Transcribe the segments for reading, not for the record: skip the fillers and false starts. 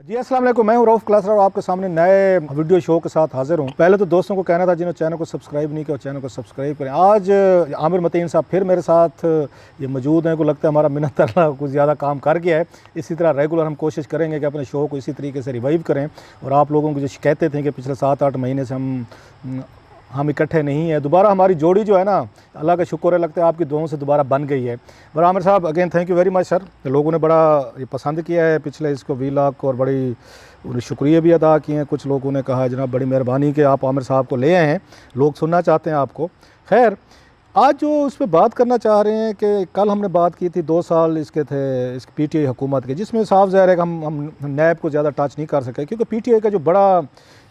जी अस्सलाम वालेकुम, मैं हूं रऊफ़ क्लासर और आपके सामने नए वीडियो शो के साथ हाजिर हूं। पहले तो दोस्तों को कहना था जिन्होंने चैनल को सब्सक्राइब नहीं किया चैनल को सब्सक्राइब करें। आज आमिर मतीन साहब फिर मेरे साथ ये मौजूद हैं। को लगता है हमारा मिन्नत अल्लाह कुछ ज़्यादा काम कर गया है। इसी तरह रेगुलर हम कोशिश करेंगे कि अपने शो को इसी तरीके से रिवाइव करें। और आप लोगों की जो शिकायतें थी कि पिछले 7-8 महीने से हम इकट्ठे नहीं हैं, दोबारा हमारी जोड़ी जो है ना, अल्लाह का शुक्र है, लगता है आपकी दुआओं से दोबारा बन गई है। और आमिर साहब again thank you very much sir. लोगों ने बड़ा ये पसंद किया है पिछले इसको वीलॉग को, और बड़ी उन्हें शुक्रिया भी अदा किए हैं। कुछ लोगों ने कहा जनाब बड़ी मेहरबानी कि आप आमिर साहब को ले आए हैं, लोग सुनना चाहते हैं आपको। खैर आज जो उस पर बात करना चाह रहे हैं कि कल हमने बात की थी 2 साल इसके थे इस PTI हुकूमत के, जिसमें साफ ज़ाहिर है कि हम नैब को ज़्यादा टच नहीं कर सके, क्योंकि PTI का जो बड़ा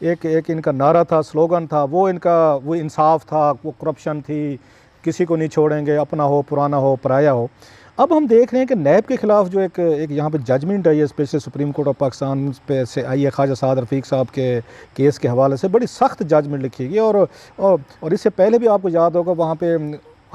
एक इनका नारा था, स्लोगन था, वो इंसाफ था, वो करप्शन थी, किसी को नहीं छोड़ेंगे, अपना हो पुराना हो पराया हो। अब हम देख रहे हैं कि नैब के ख़िलाफ़ जो एक यहाँ पे जजमेंट आई है special supreme court of Pakistan पे से आई है, ख्वाजा साद रफ़ीक साहब के केस के हवाले से बड़ी सख्त जजमेंट लिखी गई। और इससे पहले भी आपको याद होगा वहाँ पे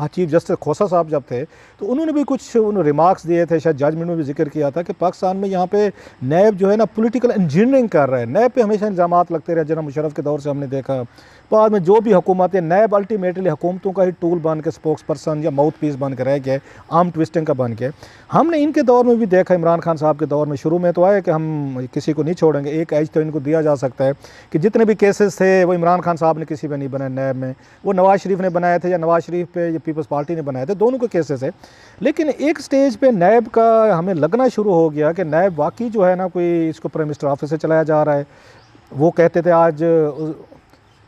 चीफ जस्टिस खोसा साहब जब थे तो उन्होंने भी कुछ रिमार्क्स दिए थे, शायद जजमेंट में भी जिक्र किया था कि पाकिस्तान में यहाँ पे नैब जो है ना पॉलिटिकल इंजीनियरिंग कर रहा है। नैब पे हमेशा इल्ज़ामात लगते रहे, जनाब मुशर्रफ के दौर से हमने देखा, बाद में जो भी हुकूमतें, नैब अल्टीमेटली हुकूमतों का ही टूल बन के, स्पोक्स पर्सन या माउथ पीस बन के रह गए, आर्म ट्विस्टिंग का बन के। हमने इनके दौर में भी देखा, इमरान खान साहब के दौर में शुरू में तो आए कि हम किसी को नहीं छोड़ेंगे, एक एज तो इनको दिया जा सकता है कि जितने भी केसेस थे वो इमरान खान साहब ने किसी पे नहीं बनाए नैब में, वो नवाज़ शरीफ ने बनाए थे या नवाज़ शरीफ पे या पीपल्स पार्टी ने बनाए थे, दोनों के केसेस है। लेकिन एक स्टेज पे नैब का हमें लगना शुरू हो गया कि नैब वाकई जो है ना कोई इसको प्राइम मिनिस्टर ऑफिस से चलाया जा रहा है। वो कहते थे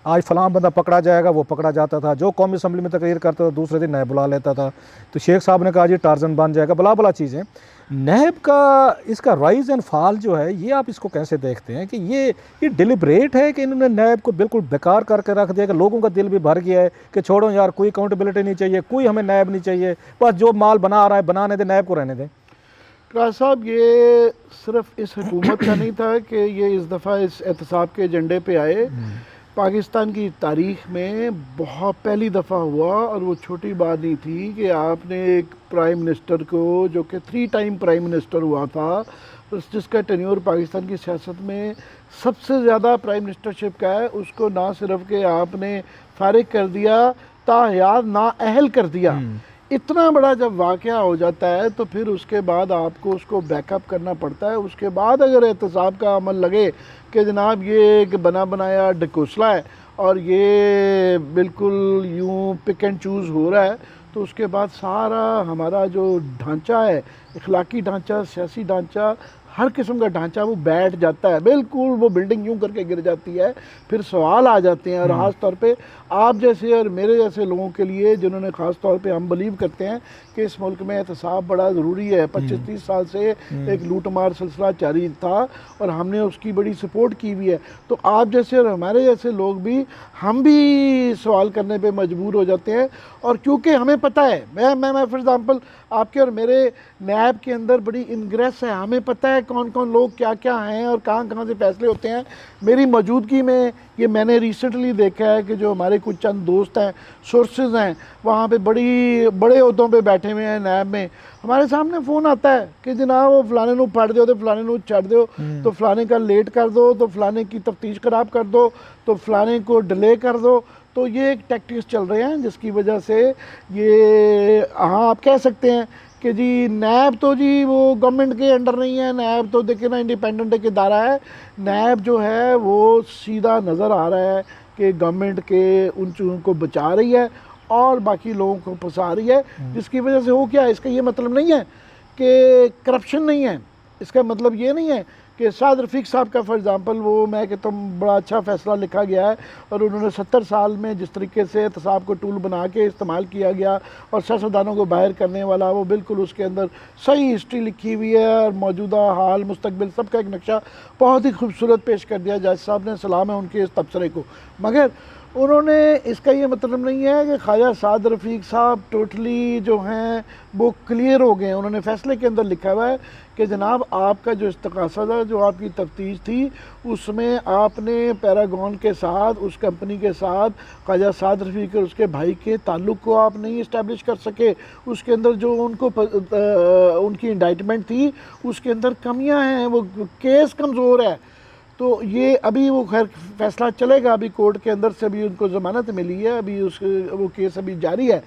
आज फ़लाँ बंदा पकड़ा जाएगा, वो पकड़ा जाता था। जो कौमी असम्बली में तकरीर करता था दूसरे दिन नैब बुला लेता था। तो शेख साहब ने कहा जी टार्जन बन जाएगा, बला चीज़ें। नैब का इसका राइज़ एंड फॉल जो है, ये आप इसको कैसे देखते हैं कि ये डिलिब्रेट है कि इन्होंने नैब को बिल्कुल बेकार करके रख दिया, कि लोगों का दिल भी भर गया है कि छोड़ो यार, कोई अकाउंटेबिलिटी नहीं चाहिए, कोई हमें नैब नहीं चाहिए, बस जो माल बना रहा है बनाने दे, नैब को रहने दें। क्रास साहब, ये सिर्फ इस हुकूमत का नहीं था कि ये इस दफ़ा इस एहतसाब के एजेंडे पे आए। पाकिस्तान की तारीख़ में बहुत पहली दफ़ा हुआ, और वो छोटी बात नहीं थी कि आपने एक प्राइम मिनिस्टर को, जो कि 3 टाइम प्राइम मिनिस्टर हुआ था, जिसका टेन्योर पाकिस्तान की सियासत में सबसे ज़्यादा प्राइम मिनिस्टरशिप का है, उसको ना सिर्फ कि आपने फारिग कर दिया, ताहयात नाअहल कर दिया। इतना बड़ा जब वाक़या हो जाता है तो फिर उसके बाद आपको उसको बैकअप करना पड़ता है। उसके बाद अगर एहतसाब का अमल लगे कि जनाब ये एक बना बनाया ढकोसला है और ये बिल्कुल यूँ पिक एंड चूज़ हो रहा है, तो उसके बाद सारा हमारा जो ढांचा है, इखलाकी ढांचा, सियासी ढांचा, हर किस्म का ढांचा वो बैठ जाता है, बिल्कुल वो बिल्डिंग यूं करके गिर जाती है। फिर सवाल आ जाते हैं, और ख़ास तौर पे आप जैसे और मेरे जैसे लोगों के लिए, जिन्होंने ख़ास तौर पे हम बिलीव करते हैं कि इस मुल्क में एहतसाब बड़ा ज़रूरी है। 25-30 साल से एक लूट मार सिलसिला जारी था और हमने उसकी बड़ी सपोर्ट की हुई है। तो आप जैसे और हमारे जैसे लोग भी, हम भी सवाल करने पे मजबूर हो जाते हैं। और क्योंकि हमें पता है, मैं फॉर एग्ज़ाम्पल आपके और मेरे नैब के अंदर बड़ी इनग्रेस है, हमें पता है कौन कौन लोग क्या क्या हैं और कहाँ कहाँ से फैसले होते हैं। मेरी मौजूदगी में ये मैंने रिसेंटली देखा है कि जो हमारे कुछ चंद दोस्त हैं, सोर्सेज हैं, वहाँ पे बड़े ओहदों पे बैठे हुए हैं नैब में, हमारे सामने फ़ोन आता है कि जनाब वो फ़लाने नू पढ़ दो, तो फ़लाने नू छड़ दो, तो फ़लाने का लेट कर दो, तो फ़लाने की तफ्तीश ख़राब कर दो, तो फ़लाने को डिले कर दो। तो ये एक टैक्टिक्स चल रहे हैं जिसकी वजह से ये, हाँ आप कह सकते हैं कि जी नैब तो जी वो गवर्नमेंट के अंडर नहीं है, नैब तो देखिए ना इंडिपेंडेंट एक इदारा है। नैब जो है वो सीधा नज़र आ रहा है कि गवर्नमेंट के उन चीज़ों को बचा रही है और बाकी लोगों को फंसा रही है, जिसकी वजह से हो क्या है, इसका ये मतलब नहीं है कि करप्शन नहीं है। इसका मतलब ये नहीं है कि साद रफ़ीक साहब का फॉर एग्ज़ाम्पल, वो मैं कहता हूँ बड़ा अच्छा फ़ैसला लिखा गया है, और उन्होंने 70 साल में जिस तरीके से एहतसाब को टूल बना के इस्तेमाल किया गया और सियासतदानों को बाहर करने वाला, वो बिल्कुल उसके अंदर सही हिस्ट्री लिखी हुई है, और मौजूदा हाल मुस्तकबिल सब का एक नक्शा बहुत ही खूबसूरत पेश कर दिया जज साहब ने। सलाम है उनके इस तबसरे को। मगर उन्होंने, इसका ये मतलब नहीं है कि ख्वाजा साद रफ़ीक साहब टोटली जो हैं वो क्लियर हो गए हैं। उन्होंने फ़ैसले के अंदर लिखा हुआ है कि जनाब आपका जो इस्तक़ासा था, जो आपकी तफ्तीश थी, उसमें आपने पैरागॉन के साथ, उस कंपनी के साथ ख्वाजा साद रफ़ीक और उसके भाई के ताल्लुक़ को आप नहीं इस्टेब्लिश कर सके। उसके अंदर जो उनको उनकी इंडाइटमेंट थी उसके अंदर कमियां हैं, वो केस कमज़ोर है। तो ये अभी वो खैर फैसला चलेगा, अभी कोर्ट के अंदर से अभी उनको ज़मानत मिली है, अभी वो केस अभी जारी है।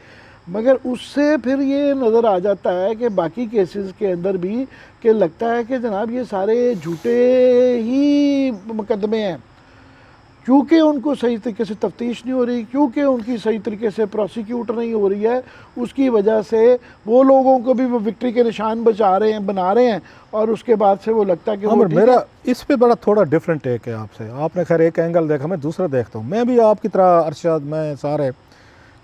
मगर उससे फिर ये नज़र आ जाता है कि बाकी केसेस के अंदर भी कि लगता है कि जनाब ये सारे झूठे ही मुकदमे हैं, क्योंकि उनको सही तरीके से तफ्तीश नहीं हो रही, क्योंकि उनकी सही तरीके से प्रोसिक्यूट नहीं हो रही है। उसकी वजह से वो लोगों को भी वो विक्ट्री के निशान बना रहे हैं और उसके बाद से वो लगता है कि वो मेरा इस पे बड़ा थोड़ा डिफरेंट टेक है आपसे। आपने खैर एक एंगल देखा, मैं दूसरा देखता हूँ। मैं भी आपकी तरह अरशद, मैं सारे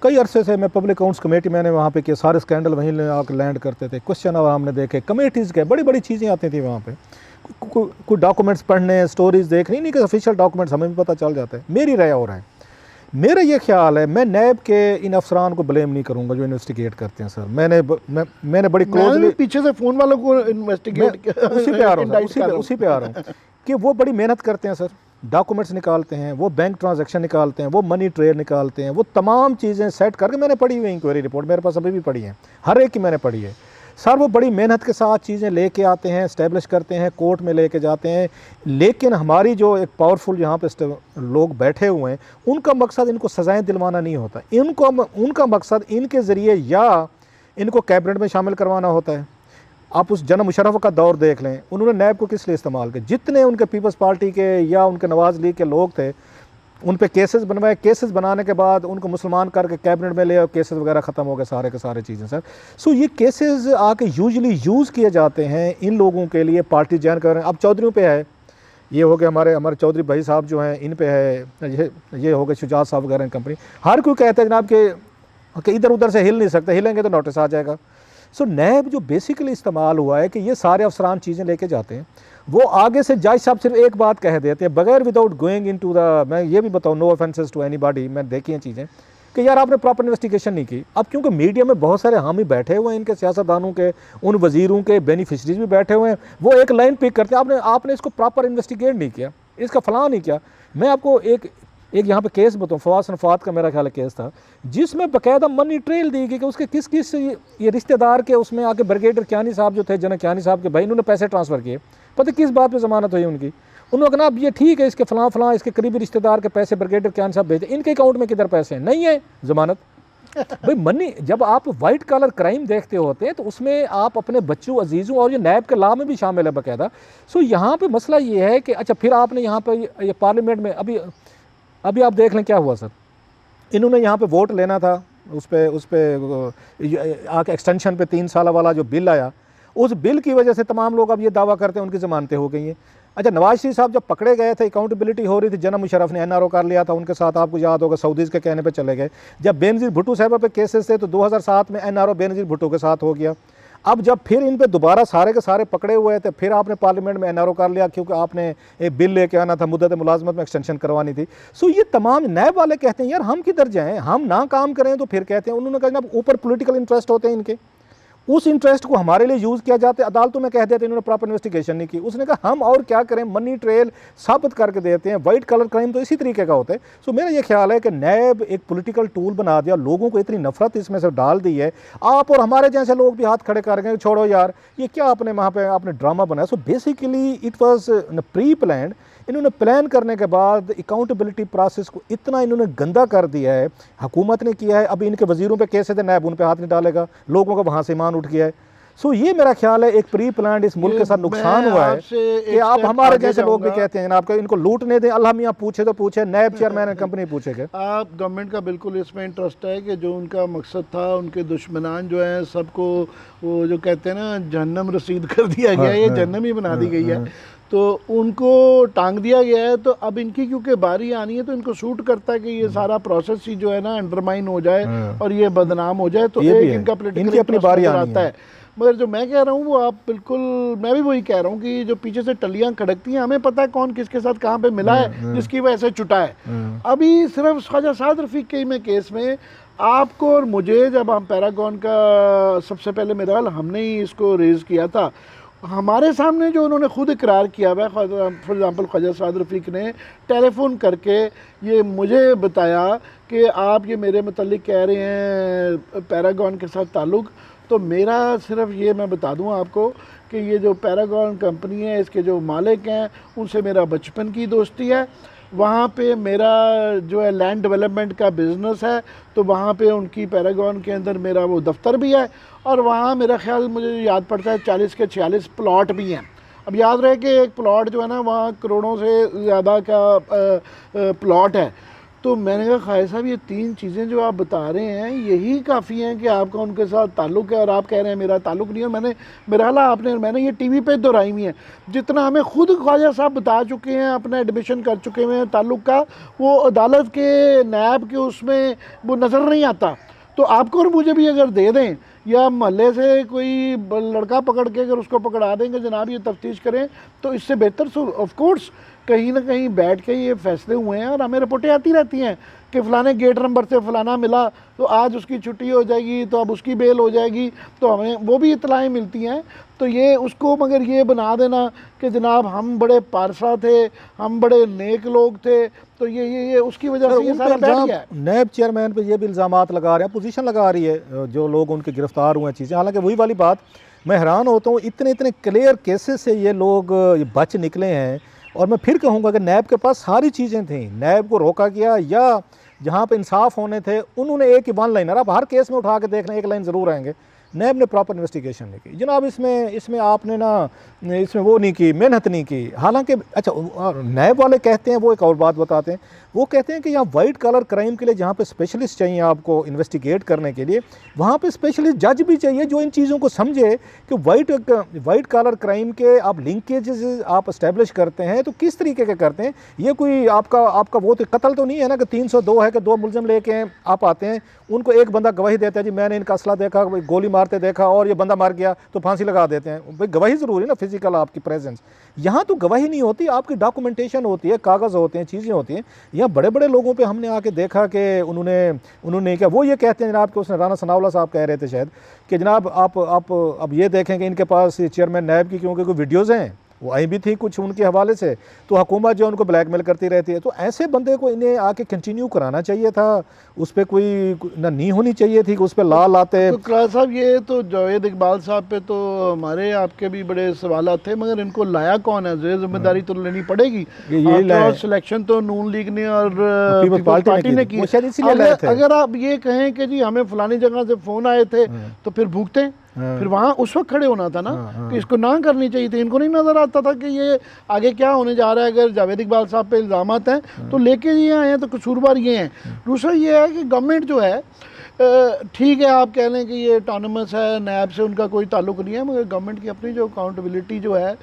कई अरसे से मैं पब्लिक अकाउंट्स कमेटी मैंने वहाँ पे किया, सारे स्कैंडल वहीं आकर लैंड करते थे। क्वेश्चन और हमने देखे, कमेटीज़ के बड़ी बड़ी चीज़ें आती थी वहाँ पे, कोई डॉक्यूमेंट्स पढ़ने, स्टोरीज देखनी, नहीं कि ऑफिशियल डॉक्यूमेंट्स हमें भी पता चल जाता है। मेरी राय और है, मेरा ये ख्याल है, मैं नैब के इन अफसरान को ब्लेम नहीं करूंगा जो इन्वेस्टिगेट करते हैं। सर मैंने बड़ी क्लोजली पीछे से फ़ोन वालों को इन्वेस्टिगेट उसी पे आ रहा हूँ कि वो बड़ी मेहनत करते हैं सर, डॉक्यूमेंट्स निकालते हैं, वो बैंक ट्रांजैक्शन निकालते हैं, वो मनी ट्रेल निकालते हैं, वो तमाम चीज़ें सेट करके, मैंने पढ़ी हुई इंक्वायरी रिपोर्ट मेरे पास अभी भी पढ़ी है, हर एक की मैंने पढ़ी है सर। वो बड़ी मेहनत के साथ चीज़ें लेके आते हैं, इस्टेब्लिश करते हैं, कोर्ट में लेके जाते हैं। लेकिन हमारी जो एक पावरफुल यहाँ पे लोग बैठे हुए हैं, उनका मकसद इनको सज़ाएं दिलवाना नहीं होता, उनका मकसद इनके ज़रिए या इनको कैबिनेट में शामिल करवाना होता है। आप उस जनाब मुशर्रफ का दौर देख लें, उन्होंने नैब को किस लिए इस्तेमाल किया? जितने उनके पीपल्स पार्टी के या उनके नवाज़ लीग के लोग थे, उन पे केसेस बनवाए, केसेस बनाने के बाद उनको मुसलमान करके कैबिनेट में ले और केसेस वगैरह ख़त्म हो गए सारे के सारे चीज़ें सर। सो ये केसेस आके यूजुअली यूज़ किए जाते हैं इन लोगों के लिए, पार्टी जॉइन कर रहे हैं। अब चौधरियों पे है, ये हो गए हमारे चौधरी भाई साहब जो हैं, इन पे है, ये हो गए शुजात साहब वगैरह कंपनी। हर कोई कहता है जनाब कि इधर उधर से हिल नहीं सकते, हिलेंगे तो नोटिस आ जाएगा। सो नैब जो बेसिकली इस्तेमाल हुआ है कि ये सारे अफसरान चीज़ें लेके जाते हैं, वो आगे से जज साहब सिर्फ एक बात कह देते हैं बगैर विदाउट गोइंग इनटू द, मैं ये भी बताऊँ, नो ऑफेंसेस टू एनीबॉडी, मैं देखी हैं चीज़ें कि यार आपने प्रॉपर इन्वेस्टिगेशन नहीं की। अब क्योंकि मीडिया में बहुत सारे हामी बैठे हुए हैं, इनके सियासतदानों के, उन वजीरों के बेनिफिशरीज भी बैठे हुए हैं, वो एक लाइन पिक करते हैं, आपने इसको प्रॉपर इन्वेस्टिगेट नहीं किया, इसका फलां नहीं किया। मैं आपको एक यहाँ पे केस बताऊँ, फवाद सनफात का मेरा ख्याल केस था, जिसमें बाकायदा मनी ट्रेल दी गई कि उसके किस किस ये रिश्तेदार के उसमें आके ब्रिगेडियर कियानी साहब जो थे, जनक कियानी साहब के भाई, इन्होंने पैसे ट्रांसफ़र किए, पता किस बात पे ज़मानत हुई उनकी। उन्होंने कहा अब ये ठीक है, इसके फलां इसके करीबी रिश्तेदार के पैसे ब्रिगेडियर कियानी साहब भेजते, इनके अकाउंट में किधर पैसे हैं? नहीं है ज़मानत। भाई मनी, जब आप वाइट कॉलर क्राइम देखते होते हैं तो उसमें आप अपने बच्चों, अजीज़ों, और ये नैब के लॉ में भी शामिल है बाकायदा। सो यहाँ पे मसला ये है कि अच्छा फिर आपने यहाँ पर ये पार्लियामेंट में अभी आप देख लें क्या हुआ सर। इन्होंने यहाँ पे वोट लेना था, उस पर आके एक्सटेंशन पे 3 साल वाला जो बिल आया, उस बिल की वजह से तमाम लोग अब ये दावा करते हैं उनकी ज़मानतें हो गई हैं। अच्छा, नवाज शरीफ साहब जब पकड़े गए थे, अकाउंटेबिलिटी हो रही थी, जनाब मुशर्रफ ने एनआरओ कर लिया था उनके साथ, आपको याद होगा, सऊदीज़ के कहने पे चले गए। जब बेनज़ीर भुट्टो साहब पे केसेस थे तो 2007 में एनआरओ बेनज़ीर भुट्टो के साथ हो गया। अब जब फिर इन पे दोबारा सारे के सारे पकड़े हुए थे, फिर आपने पार्लियामेंट में एनआरओ कर लिया क्योंकि आपने एक बिल लेके आना था, मुद्दत मुलाजमत में एक्सटेंशन करवानी थी। सो ये तमाम नैब वाले कहते हैं यार हम किधर जाएँ, हम ना काम करें तो फिर कहते हैं, उन्होंने कहा ऊपर पॉलिटिकल इंटरेस्ट होते हैं इनके, उस इंटरेस्ट को हमारे लिए यूज़ किया जाता है। अदालतों में कह देते हैं इन्होंने प्रॉपर इन्वेस्टिगेशन नहीं की। उसने कहा हम और क्या करें, मनी ट्रेल साबित करके देते हैं। वाइट कलर क्राइम तो इसी तरीके का होता है। सो मेरा ये ख्याल है कि नैब एक पॉलिटिकल टूल बना दिया, लोगों को इतनी नफरत इसमें से डाल दी है, आप और हमारे जैसे लोग भी हाथ खड़े कर गए, छोड़ो यार ये क्या आपने वहाँ पे आपने ड्रामा बनाया। So basically it was pre planned. इन्होंने प्लान करने के बाद अकाउंटेबिलिटी प्रोसेस को इतना इन्होंने गंदा कर दिया है, हुकूमत ने किया है। अभी इनके वजीरों पे केस है तो नैब उन पे हाथ नहीं डालेगा, लोगों का वहाँ से ईमान उठ गया है। सो ये मेरा ख्याल है एक प्री प्लान इस मुल्क के साथ नुकसान हुआ है कि आप हमारे जैसे लोग भी कहते हैं जनाब इनको लूटने दें, अल्लाह मियाँ पूछे तो पूछे, नैब चेयरमैन कंपनी पूछेगा। आप गवर्नमेंट का बिल्कुल इसमें इंटरेस्ट है कि जो उनका मकसद था, उनके दुश्मनान जो हैं सबको वो जो कहते हैं ना जहन्नम रसीद कर दिया गया है, ये जहन्नम ही बना दी गई है, तो उनको टांग दिया गया है। तो अब इनकी क्योंकि बारी आनी है तो इनको सूट करता है कि ये सारा प्रोसेस ही जो है ना अंडरमाइन हो जाए और ये बदनाम हो जाए, तो एक इनका पॉलिटिकल अपनी बारी आता है। मगर जो मैं कह रहा हूँ वो आप बिल्कुल, मैं भी वही कह रहा हूँ कि जो पीछे से टलियाँ खड़कती हैं, हमें पता है कौन किसके साथ कहाँ पे मिला है जिसकी वजह से छुटा है। अभी सिर्फ ख्वाजा साद रफ़ीक के में केस में आपको और मुझे, जब हम पैरागॉन का सबसे पहले मेरा ख्याल हमने ही इसको रेज़ किया था, हमारे सामने जो उन्होंने खुद इकरार किया हुआ है, फॉर एग्ज़ाम्पल ख्वाजा साद रफ़ीक ने टेलीफोन करके ये मुझे बताया कि आप ये मेरे मतलब कह रहे हैं पैरागॉन के साथ ताल्लुक़, तो मेरा सिर्फ ये मैं बता दूं आपको कि ये जो पैरागॉन कंपनी है, इसके जो मालिक हैं उनसे मेरा बचपन की दोस्ती है। वहाँ पे मेरा जो है लैंड डेवलपमेंट का बिज़नेस है, तो वहाँ पे उनकी पैरागॉन के अंदर मेरा वो दफ्तर भी है, और वहाँ मेरा ख्याल मुझे याद पड़ता है 40 के 46 प्लॉट भी हैं। अब याद रहे कि एक प्लॉट जो है ना वहाँ करोड़ों से ज़्यादा का प्लॉट है। तो मैंने कहा खालिद साहब ये 3 चीज़ें जो आप बता रहे हैं यही काफ़ी हैं कि आपका उनके साथ ताल्लुक़ है, और आप कह रहे हैं मेरा ताल्लुक़ नहीं है। मैंने ये टीवी पे दोहराई हुई है, जितना हमें खुद ख्वाजा साहब बता चुके हैं, अपना एडमिशन कर चुके हैं ताल्लुक़ का, वो अदालत के नैब के उसमें वो नज़र नहीं आता। तो आपको और मुझे भी अगर दे दें, या मोहल्ले से कोई लड़का पकड़ के अगर उसको पकड़ा देंगे जनाब ये तफ्तीश करें, तो इससे बेहतर ऑफ कोर्स कहीं ना कहीं बैठ के ये फैसले हुए हैं, और हमें रिपोर्टें आती रहती हैं कि फ़लाने गेट नंबर से फ़लाना मिला, तो आज उसकी छुट्टी हो जाएगी, तो अब उसकी बेल हो जाएगी, तो हमें वो भी इतलाएँ मिलती हैं। तो ये उसको मगर ये बना देना कि जनाब हम बड़े पारसा थे, हम बड़े नेक लोग थे, तो ये उसकी वजह से ये सारा बैठ गया है। नैब चेयरमैन पे ये भी इल्ज़ामात लगा रहे हैं, अपोजिशन लगा रही है, जो लोग उनके गिरफ्तार हुए हैं चीज़ें। हालांकि वही वाली बात, मैं हैरान होता हूँ इतने इतने क्लियर केसेस से ये लोग बच निकले हैं। और मैं फिर कहूँगा कि नैब के पास सारी चीज़ें थी, नैब को रोका गया, या जहाँ पे इंसाफ होने थे उन्होंने एक ही वन लाइनर, आप हर केस में उठा के देख लें एक लाइन ज़रूर आएंगे, नैब ने प्रॉपर इन्वेस्टिगेशन नहीं की जनाब। इसमें आपने ना इसमें वो नहीं की, मेहनत नहीं की। हालांकि अच्छा नैब वाले कहते हैं, वो एक और बात बताते हैं, वो कहते हैं कि यहाँ वाइट कलर क्राइम के लिए जहाँ पे स्पेशलिस्ट चाहिए आपको इन्वेस्टिगेट करने के लिए, वहाँ पे स्पेशलिस्ट जज भी चाहिए जो इन चीज़ों को समझे कि वाइट कलर क्राइम के आप लिंकेजेस आप इस्टेब्लिश करते हैं तो किस तरीके के करते हैं। ये कोई आपका वो तो कत्ल तो नहीं है ना कि 302 है कि 2 मुलजिम लेके आप आते हैं, उनको एक बंदा गवाही देता है जी मैंने इनका असला देखा, गोली मारते देखा और ये बंदा मार गया, तो फांसी लगा देते हैं। भाई गवाही ज़रूरी ना, फिजिकल आपकी प्रेजेंस। यहाँ तो गवाही नहीं होती, आपकी डॉक्यूमेंटेशन होती है, कागज़ होते हैं, चीज़ें होती हैं। यहाँ बड़े बड़े लोगों पे हमने आके देखा कि उन्होंने क्या, वो ये कहते हैं जनाब कि उसने राना सनाउल्लाह साहब कह रहे थे शायद कि जनाब आप अब ये देखें कि इनके पास चेयरमैन नैब की क्योंकि कोई वीडियोज़ हैं, वो आई भी थी कुछ उनके हवाले से, तो हुकूमत जो उनको ब्लैकमेल करती रहती है। तो ऐसे बंदे को इन्हें आके कंटिन्यू कराना चाहिए था, उस पर कोई ना नहीं होनी चाहिए थी कि उस पर ला लाते। तो क्लास साहब ये तो जावेद इकबाल साहब पे तो हमारे आपके भी बड़े सवाल थे, मगर इनको लाया कौन है, जिम्मेदारी तो लेनी पड़ेगी। सिलेक्शन तो नून लीग ने और पीपल्स पार्टी ने की। अगर आप ये कहें कि जी हमें फलानी जगह से फ़ोन आए थे, तो फिर भूखते हैं, फिर वहाँ उस वक्त खड़े होना था ना, कि इसको ना करनी चाहिए थी। इनको नहीं नज़र आता था कि ये आगे क्या होने जा रहा है। अगर जावेद इकबाल साहब पे इल्ज़ामात हैं तो लेके ये आए हैं, तो कसूरवार ये हैं। दूसरा ये है कि गवर्नमेंट जो है, ठीक है आप कह लें कि ये ऑटोनमस है, नैब से उनका कोई ताल्लुक़ नहीं है, मगर गवर्नमेंट की अपनी जो अकाउंटेबिलिटी जो है,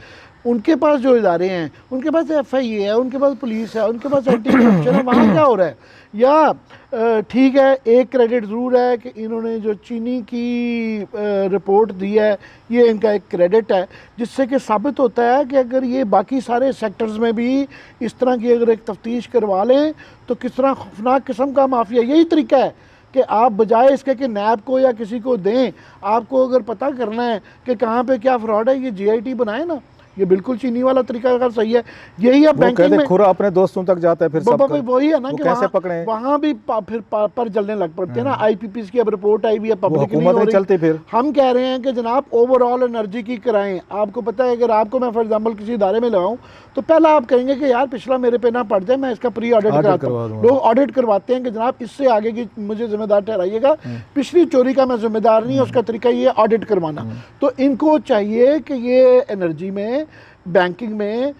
उनके पास जो इदारे हैं, उनके पास FIA है, उनके पास पुलिस है, उनके पास एंटी करप्शन है, वहाँ क्या हो रहा है। या ठीक है एक क्रेडिट ज़रूर है कि इन्होंने जो चीनी की रिपोर्ट दी है, ये इनका एक क्रेडिट है, जिससे कि साबित होता है कि अगर ये बाकी सारे सेक्टर्स में भी इस तरह की अगर एक तफ्तीश करवा लें तो किस तरह खौफनाक किस्म का माफिया। यही तरीका है कि आप बजाय इसके कि नैब को या किसी को दें, आपको अगर पता करना है कि कहाँ पे क्या फ्रॉड है, ये GIT बनाए ना, ये बिल्कुल चीनी वाला तरीका अगर सही है। यही अब बैंकिंग में खुरा अपने दोस्तों तक जाता है, फिर सब वही है ना कि कैसे पकड़े, वहाँ भी फिर पर जलने लग पड़ते हैं ना। IPPs की अब रिपोर्ट आई भी है, पब्लिक नहीं चलते। फिर हम कह रहे हैं कि जनाब ओवरऑल एनर्जी की कराएं। आपको पता है अगर आपको मैं फॉर एग्जाम्पल किसी इदारे में लगाऊं, तो पहला आप कहेंगे कि यार पिछला मेरे पे ना पड़ जाए, मैं इसका प्री ऑडिट कराता हूँ। लोग ऑडिट करवाते हैं कि जनाब इससे आगे की मुझे जिम्मेदार ठहराइएगा, पिछली चोरी का मैं जिम्मेदार नहीं, उसका तरीका ये ऑडिट करवाना। तो इनको चाहिए कि ये एनर्जी में, बैंकिंग में,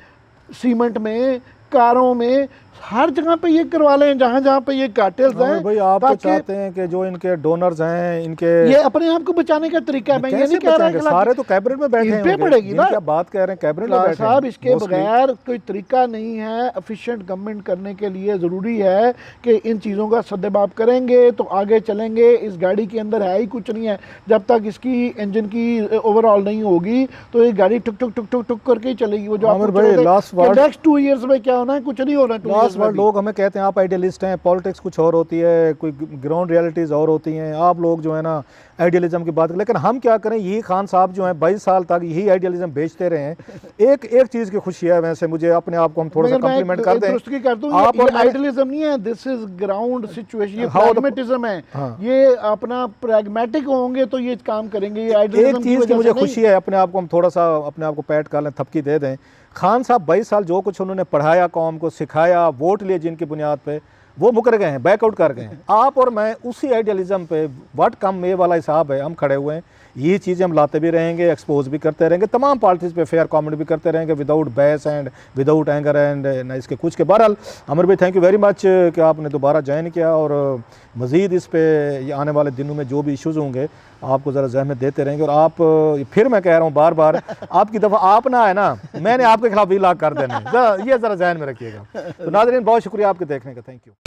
सीमेंट में, कारों में, हर जगह पे ये करवा लें जहाँ जहाँ पे ये कार्टेल्स हैं, भाई आप तो ताकि चाहते हैं कि जो इनके डोनर्स हैं इनके ये अपने आप को बचाने का तरीका है। मैं ये कैसे नहीं कह रहा बचाएंगे? सारे तो कैबिनेट में बैठे इन हैं पे पड़ेगी ना। क्या बात कह रहे हैं, कैबिनेट में लाल बैठे साहब, हैं इसके mostly। बगैर कोई तरीका नहीं है। एफिशिएंट गवर्नमेंट करने के लिए ज़रूरी है कि इन चीज़ों का सद्देबाब करेंगे तो आगे चलेंगे। इस गाड़ी के अंदर है ही कुछ नहीं है। जब तक इसकी इंजन की ओवरऑल नहीं होगी तो ये गाड़ी टुक टुक टुक टुक टुक करके ही चलेगी। वो जो आमिर भाई, last word- नेक्स्ट 2 इयर्स में क्या होना है, कुछ नहीं होना 2 इयर्स लास्ट में बार भी। लोग हमें कहते हैं आप आइडियलिस्ट हैं, पॉलिटिक्स कुछ और होती है, कोई ग्राउंड रियलिटीज़ और होती हैं। आप लोग जो है ना आइडियलिज्म की बात, लेकिन हम क्या करें, यही खान साहब जो हैं 22 साल तक यही आइडियलिज्म बेचते रहे हैं। एक एक चीज़ की खुशी है, वैसे मुझे अपने आप को हम थोड़ा सा मगर मैं कम्प्लीमेंट कर दें। दुरुस्ती कर दूं, आप ये और मैं- आइडियलिज्म नहीं है, दिस इज ग्राउंड सिचुएशन, ये How the- प्रैग्मेटिज्म है। हाँ। ये अपना प्रैग्मेटिक होंगे तो ये काम करेंगे। ये एक आइडियलिज्म चीज़ की मुझे खुशी है, अपने आप को हम थोड़ा सा अपने आप को पैट कर लें, थपकी दे दें। खान साहब 22 साल जो कुछ उन्होंने पढ़ाया, कौम को सिखाया, वोट लिए जिनकी बुनियाद पे, वो मुकर गए हैं, बैकआउट कर गए हैं। आप और मैं उसी आइडियलिज्म पे व्हाट कम में वाला हिसाब है, हम खड़े हुए हैं। ये चीज़ें हम लाते भी रहेंगे, एक्सपोज भी करते रहेंगे, तमाम पार्टीज़ पे फेयर कमेंट भी करते रहेंगे, without bias and without anger and ना इसके कुछ के। बहरहाल अमर भाई, थैंक यू वेरी मच कि आपने दोबारा ज्वाइन किया, और मज़ीद इस पे ये आने वाले दिनों में जो भी इश्यूज़ होंगे आपको ज़रा ज़हमत देते रहेंगे। और आप, फिर मैं कह रहा हूँ बार बार, आपकी दफ़ा आप ना है ना, मैंने आपके खिलाफ भी लाग कर देना है, ये ज़रा जहन में रखिएगा। तो नाज़रीन, बहुत शुक्रिया आपके देखने का, थैंक यू।